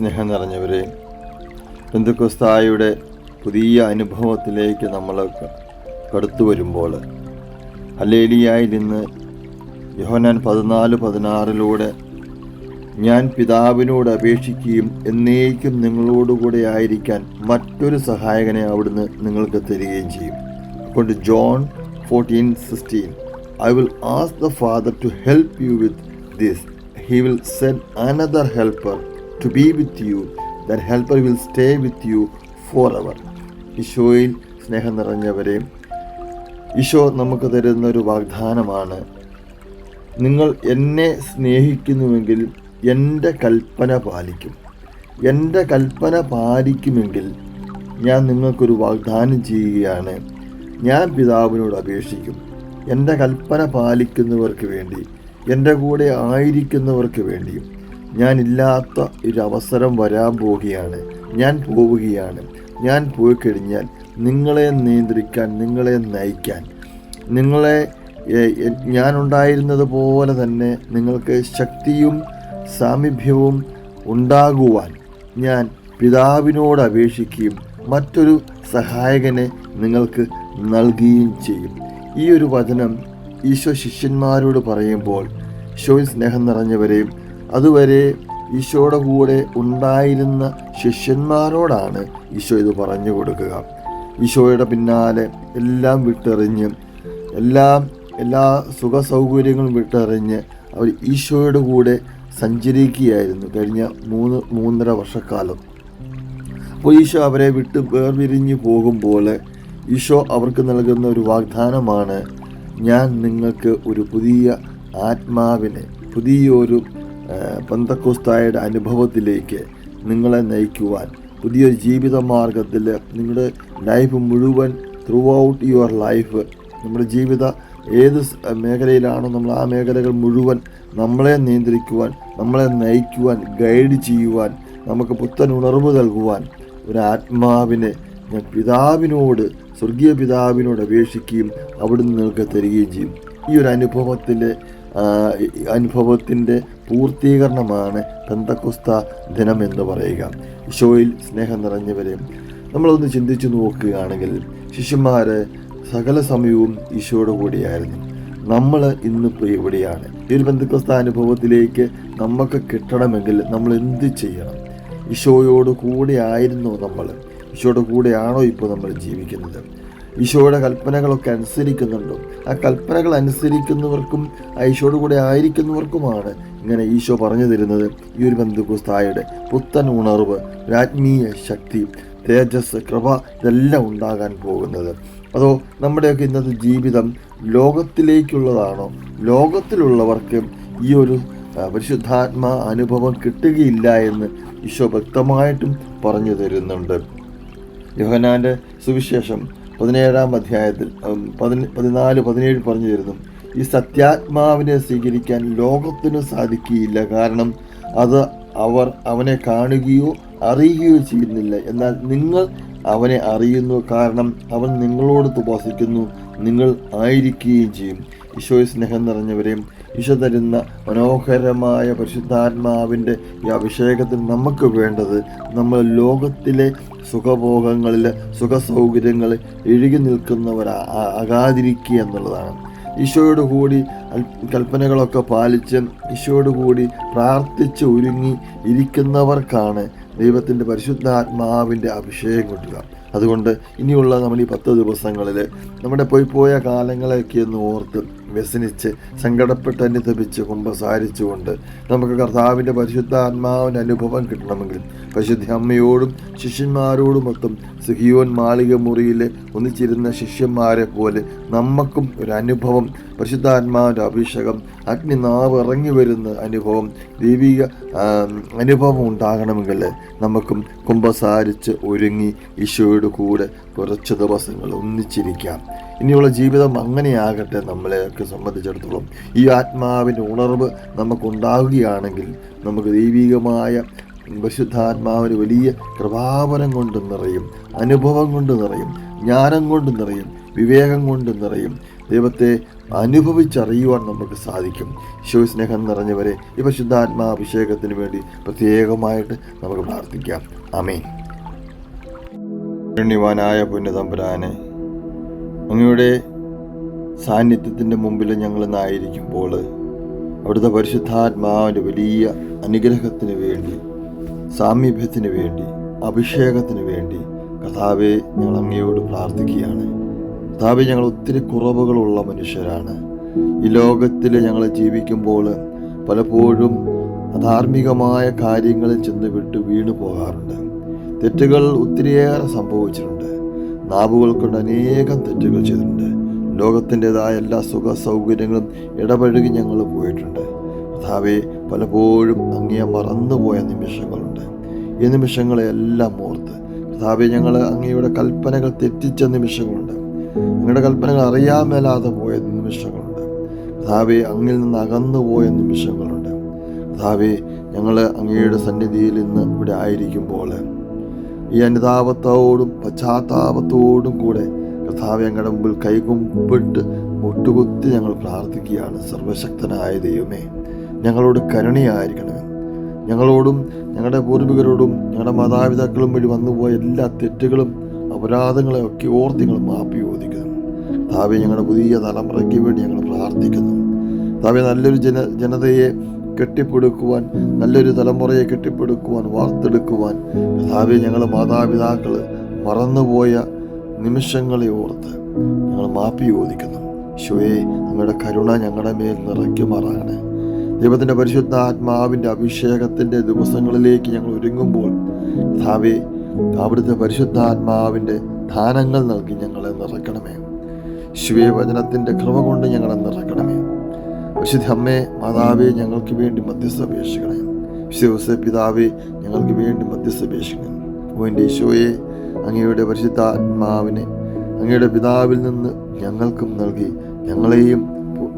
സ്നേഹം നിറഞ്ഞവരെ, പെന്തക്കോസ്തായുടെ പുതിയ അനുഭവത്തിലേക്ക് നമ്മൾ കടന്നു വരുമ്പോൾ ഹല്ലേലൂയായിൽ നിന്ന് യോഹന്നാൻ 14:16 ഞാൻ പിതാവിനോട് അപേക്ഷിക്കുകയും എന്നേക്കും നിങ്ങളോടുകൂടെ ആയിരിക്കാൻ മറ്റൊരു സഹായകനെ അവിടുന്ന് നിങ്ങൾക്ക് തരികയും ചെയ്യും. അതുകൊണ്ട് John 14:16 I will ask the Father to help you with this. He will send another helper to be with you. That helper will stay with you forever. ഈശോയിൽ സ്നേഹം നിറഞ്ഞവരെ, ഈശോ നമുക്ക് തരുന്ന ഒരു വാഗ്ദാനമാണ്, നിങ്ങൾ എന്നെ സ്നേഹിക്കുന്നുവെങ്കിൽ എൻ്റെ കൽപ്പന പാലിക്കും. എൻ്റെ കൽപ്പന പാലിക്കുമെങ്കിൽ ഞാൻ നിങ്ങൾക്കൊരു വാഗ്ദാനം ചെയ്യുകയാണ്, ഞാൻ പിതാവിനോട് അപേക്ഷിക്കും. എൻ്റെ കൽപ്പന പാലിക്കുന്നവർക്ക് വേണ്ടി, എൻ്റെ കൂടെ ആയിരിക്കുന്നവർക്ക് വേണ്ടിയും ഞാനില്ലാത്ത ഒരു അവസരം വരാൻ പോവുകയാണ്. ഞാൻ പോവുകയാണ്. ഞാൻ പോയി കഴിഞ്ഞാൽ നിങ്ങളെ നിയന്ത്രിക്കാൻ, നിങ്ങളെ നയിക്കാൻ, നിങ്ങളെ ഞാനുണ്ടായിരുന്നത് പോലെ തന്നെ നിങ്ങൾക്ക് ശക്തിയും സാമീപ്യവും ഉണ്ടാകുവാൻ ഞാൻ പിതാവിനോട് അപേക്ഷിക്കുകയും മറ്റൊരു സഹായകനെ നിങ്ങൾക്ക് നൽകുകയും ചെയ്യും. ഈ ഒരു വചനം ഈശോ ശിഷ്യന്മാരോട് പറയുമ്പോൾ, ഈശോയിൽ സ്നേഹം നിറഞ്ഞവരെയും അതുവരെ ഈശോയുടെ കൂടെ ഉണ്ടായിരുന്ന ശിഷ്യന്മാരോടാണ് ഈശോ ഇത് പറഞ്ഞു കൊടുക്കുക. ഈശോയുടെ പിന്നാലെ എല്ലാം വിട്ടെറിഞ്ഞ്, എല്ലാ സുഖ സൗകര്യങ്ങളും വിട്ടെറിഞ്ഞ് അവർ ഈശോയുടെ കൂടെ സഞ്ചരിക്കുകയായിരുന്നു കഴിഞ്ഞ 3.5 വർഷക്കാലം. അപ്പോൾ ഈശോ അവരെ വിട്ട് വേർപിരിഞ്ഞു പോകുമ്പോൾ ഈശോ അവർക്ക് നൽകുന്ന ഒരു വാഗ്ദാനമാണ്, ഞാൻ നിങ്ങൾക്ക് ഒരു പുതിയ ആത്മാവിനെ, പുതിയൊരു പെന്തക്കോസ്തായുടെ അനുഭവത്തിലേക്ക് നിങ്ങളെ നയിക്കുവാൻ, പുതിയൊരു ജീവിത മാർഗത്തിൽ നിങ്ങളുടെ ലൈഫ് മുഴുവൻ, ത്രൂ ഔട്ട് യുവർ ലൈഫ്, നമ്മുടെ ജീവിത ഏത് മേഖലയിലാണോ നമ്മൾ ആ മേഖലകൾ മുഴുവൻ നമ്മളെ നിയന്ത്രിക്കുവാൻ, നമ്മളെ നയിക്കുവാൻ, ഗൈഡ് ചെയ്യുവാൻ, നമുക്ക് പുത്തൻ ഉണർവ് നൽകുവാൻ ഒരു ആത്മാവിനെ ഞാൻ പിതാവിനോട്, സ്വർഗീയ പിതാവിനോട് അപേക്ഷിക്കുകയും അവിടുന്ന് നിങ്ങൾക്ക് തരികയും ചെയ്യും. ഈ ഒരു അനുഭവത്തിൻ്റെ പൂർത്തീകരണമാണ് പെന്തക്കോസ്ത ദിനം എന്ന് പറയുക. ഈശോയിൽ സ്നേഹം നിറഞ്ഞവരെ, നമ്മളൊന്ന് ചിന്തിച്ചു നോക്കുകയാണെങ്കിൽ ശിഷ്യന്മാർ സകല സമയവും ഈശോയുടെ കൂടെയായിരുന്നു. നമ്മൾ ഇന്നിപ്പോൾ എവിടെയാണ്? ഈ ഒരു പെന്തക്കോസ്ത അനുഭവത്തിലേക്ക് നമുക്ക് കിട്ടണമെങ്കിൽ നമ്മൾ എന്ത് ചെയ്യണം? ഈശോയോട് കൂടെ ആയിരുന്നോ നമ്മൾ? ഈശോയുടെ കൂടെയാണോ ഇപ്പോൾ നമ്മൾ ജീവിക്കുന്നത്? ഈശോയുടെ കൽപ്പനകളൊക്കെ അനുസരിക്കുന്നുണ്ടോ? ആ കൽപ്പനകൾ അനുസരിക്കുന്നവർക്കും ഈശോയുടെ കൂടെ ആയിരിക്കുന്നവർക്കുമാണ് ഇങ്ങനെ ഈശോ പറഞ്ഞു തരുന്നത് ഈ ഒരു പെന്തക്കോസ്തായുടെ പുത്തൻ ഉണർവ്, ആത്മീയ ശക്തി, തേജസ്, കൃപ ഇതെല്ലാം ഉണ്ടാകാൻ പോകുന്നത്. അതോ നമ്മുടെയൊക്കെ ഇന്നത്തെ ജീവിതം ലോകത്തിലേക്കുള്ളതാണോ? ലോകത്തിലുള്ളവർക്ക് ഈ ഒരു പരിശുദ്ധാത്മാ അനുഭവം കിട്ടുകയില്ല എന്ന് ഈശോ വ്യക്തമായിട്ടും പറഞ്ഞു തരുന്നുണ്ട്. യോഹന്നാൻ്റെ സുവിശേഷം 17-ാം അധ്യായത്തിൽ 14-17 പറഞ്ഞു തരുന്നു, ഈ സത്യാത്മാവിനെ സ്വീകരിക്കാൻ ലോകത്തിന് സാധിക്കുകയില്ല. കാരണം അത് അവർ അവനെ കാണുകയോ അറിയുകയോ ചെയ്യുന്നില്ല. എന്നാൽ നിങ്ങൾ അവനെ അറിയുന്നു, കാരണം അവൻ നിങ്ങളോട് വസിക്കുന്നു, നിങ്ങൾ ആയിരിക്കുകയും ചെയ്യും. ഈശോയെ സ്നേഹം നിറഞ്ഞവരെയും, ഈശോ തരുന്ന മനോഹരമായ പരിശുദ്ധാത്മാവിൻ്റെ ഈ അഭിഷേകത്തിൽ നമുക്ക് വേണ്ടത്, നമ്മൾ ലോകത്തിലെ സുഖഭോഗങ്ങളിൽ, സുഖ സൗകര്യങ്ങളിൽ എഴുകി നിൽക്കുന്നവരാകാതിരിക്കുക എന്നുള്ളതാണ്. ഈശോയോട് കൂടി കൽപ്പനകളൊക്കെ പാലിച്ച് ഈശോയോട് കൂടി പ്രാർത്ഥിച്ച് ഒരുങ്ങി ഇരിക്കുന്നവർക്കാണ് ദൈവത്തിൻ്റെ പരിശുദ്ധാത്മാവിൻ്റെ അഭിഷേകം കിട്ടുക. അതുകൊണ്ട് ഇനിയുള്ള നമ്മൾ ഈ 10 ദിവസങ്ങളിൽ നമ്മുടെ പോയ കാലങ്ങളെയൊക്കെ ഒന്ന് ഓർത്ത് വ്യസനിച്ച് സങ്കടപ്പെട്ട് അനുതപിച്ച് കുമ്പസാരിച്ചുകൊണ്ട് നമുക്ക് കർത്താവിൻ്റെ പരിശുദ്ധാത്മാവിൻ്റെ അനുഭവം കിട്ടണമെങ്കിൽ പരിശുദ്ധ അമ്മയോടും ശിഷ്യന്മാരോടുമൊത്തും സിഹിയോൻ മാളിക മുറിയിൽ ഒന്നിച്ചിരുന്ന ശിഷ്യന്മാരെ പോലെ നമുക്കും ഒരു അനുഭവം, പരിശുദ്ധാത്മാവിൻ്റെ അഭിഷേകം, അഗ്നിനാവ് ഇറങ്ങി വരുന്ന അനുഭവം, ദൈവിക അനുഭവം ഉണ്ടാകണമെങ്കിൽ നമുക്കും കുമ്പസാരിച്ച് ഒരുങ്ങി ഈശോയുടെ കൂടെ കുറച്ച് ദിവസങ്ങൾ ഒന്നിച്ചിരിക്കാം. ഇനിയുള്ള ജീവിതം അങ്ങനെയാകട്ടെ. നമ്മളെയൊക്കെ സംബന്ധിച്ചിടത്തോളം ഈ ആത്മാവിൻ്റെ ഉണർവ് നമുക്കുണ്ടാവുകയാണെങ്കിൽ നമുക്ക് ദൈവികമായ പരിശുദ്ധാത്മാവിന് വലിയ കൃപാവരം കൊണ്ട് നിറയും, അനുഭവം കൊണ്ട് നിറയും, ജ്ഞാനം കൊണ്ട് നിറയും, വിവേകം കൊണ്ട് നിറയും. ദൈവത്തെ അനുഭവിച്ചറിയുവാൻ നമുക്ക് സാധിക്കും. ഈശോ സ്നേഹം നിറഞ്ഞവരെ, ഈ പരിശുദ്ധാത്മാഭിഷേകത്തിന് വേണ്ടി പ്രത്യേകമായിട്ട് നമുക്ക് പ്രാർത്ഥിക്കാം. ആമേൻ. പുണ്യവാനായ പുണ്യതമ്പുരാനെ, അങ്ങയുടെ സാന്നിധ്യത്തിൻ്റെ മുമ്പിൽ ഞങ്ങളിന്നായിരിക്കുമ്പോൾ അവിടുത്തെ പരിശുദ്ധാത്മാവിൻ്റെ വലിയ അനുഗ്രഹത്തിന് വേണ്ടി, സാമീപ്യത്തിന് വേണ്ടി, അഭിഷേകത്തിന് വേണ്ടി കർത്താവെ ഞങ്ങൾ അങ്ങയോട് പ്രാർത്ഥിക്കുകയാണ്. കർത്താവെ, ഞങ്ങൾ ഒത്തിരി കുറവുകളുള്ള മനുഷ്യരാണ്. ഈ ലോകത്തിൽ ഞങ്ങൾ ജീവിക്കുമ്പോൾ പലപ്പോഴും അധാർമികമായ കാര്യങ്ങളിൽ ചെന്ന് വിട്ട് വീണു പോകാറുണ്ട്. തെറ്റുകൾ ഒത്തിരിയേറെ സംഭവിച്ചിട്ടുണ്ട്. നാവുകൾ കൊണ്ട് അനേകം തെറ്റുകൾ ചെയ്തിട്ടുണ്ട്. ലോകത്തിൻ്റെതായ എല്ലാ സുഖ സൗകര്യങ്ങളും ഇടപഴകി ഞങ്ങൾ പോയിട്ടുണ്ട്. കർത്താവെ, പലപ്പോഴും അങ്ങയെ മറന്നുപോയ നിമിഷങ്ങളുണ്ട്. ഈ നിമിഷങ്ങളെല്ലാം ഓർത്ത് കർത്താവെ, ഞങ്ങൾ അങ്ങയുടെ കൽപ്പനകൾ തെറ്റിച്ച നിമിഷങ്ങളുണ്ട്. അങ്ങയുടെ കൽപ്പനകൾ അറിയാൻ മേലാതെ പോയ നിമിഷങ്ങളുണ്ട്. കർത്താവെ, അങ്ങിൽ നിന്ന് അകന്നുപോയ നിമിഷങ്ങളുണ്ട്. കർത്താവെ, ഞങ്ങൾ അങ്ങയുടെ സന്നിധിയിൽ ഇന്ന് ഇവിടെ ആയിരിക്കുമ്പോൾ ഈ അനുതാപത്തോടും പശ്ചാത്താപത്തോടും കൂടെ കർത്താവെ, ഞങ്ങളുടെ മുമ്പിൽ കൈകുമ്പിട്ട് മുട്ടുകുത്തി ഞങ്ങൾ പ്രാർത്ഥിക്കുകയാണ്. സർവശക്തനായ ദൈവമേ, ഞങ്ങളോട് കരുണയായിരിക്കണമേ. ഞങ്ങളോടും ഞങ്ങളുടെ പൂർവികരോടും ഞങ്ങളുടെ മാതാപിതാക്കളും വഴി വന്നുപോയ എല്ലാ തെറ്റുകളും അപരാധങ്ങളെ ഒക്കെ ഓർത്ത് ഞങ്ങൾ മാപ്പി ചോദിക്കുന്നു. കർത്താവെ, ഞങ്ങളുടെ പുതിയ തലമുറയ്ക്ക് വേണ്ടി ഞങ്ങൾ പ്രാർത്ഥിക്കുന്നു. കർത്താവെ, നല്ലൊരു ജനതയെ കെട്ടിപ്പടുക്കുവാൻ, നല്ലൊരു തലമുറയെ കെട്ടിപ്പടുക്കുവാൻ, വാർത്തെടുക്കുവാൻ കർത്താവെ, ഞങ്ങൾ മാതാപിതാക്കൾ മറന്നുപോയ നിമിഷങ്ങളെ ഓർത്ത് ഞങ്ങൾ മാപ്പി ചോദിക്കുന്നു. ഈശോയെ, അങ്ങയുടെ കരുണ ഞങ്ങളുടെ മേൽ നിറയ്ക്കുമാറാകണേ. ദൈവത്തിൻ്റെ പരിശുദ്ധ ആത്മാവിൻ്റെ അഭിഷേകത്തിൻ്റെ ദിവസങ്ങളിലേക്ക് ഞങ്ങൾ ഒരുങ്ങുമ്പോൾ കർത്താവെ, അവിടുത്തെ പരിശുദ്ധാത്മാവിൻ്റെ ദാനങ്ങൾ നൽകി ഞങ്ങളെ നിറയ്ക്കണമേ. ശിവവചനത്തിൻ്റെ കൃപ കൊണ്ട് ഞങ്ങളെ നിറയ്ക്കണമേ. വിശുദ്ധ അമ്മേ, മാതാവേ, ഞങ്ങൾക്ക് വേണ്ടി മധ്യസ്ഥ അപേക്ഷിക്കണേ. വിശുദ്ധ പിതാവേ, ഞങ്ങൾക്ക് വേണ്ടി മധ്യസ്ഥ അപേക്ഷിക്കണം. എൻ്റെ ഈശോയെ, അങ്ങയുടെ പരിശുദ്ധാത്മാവിനെ അങ്ങയുടെ പിതാവിൽ നിന്ന് ഞങ്ങൾക്കും നൽകി ഞങ്ങളെയും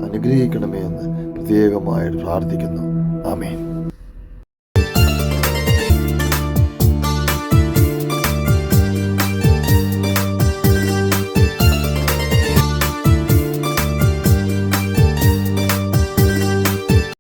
അനുഗ്രഹിക്കണമേ എന്ന് പ്രത്യേകമായിട്ട് പ്രാർത്ഥിക്കുന്നു. ആമേൻ.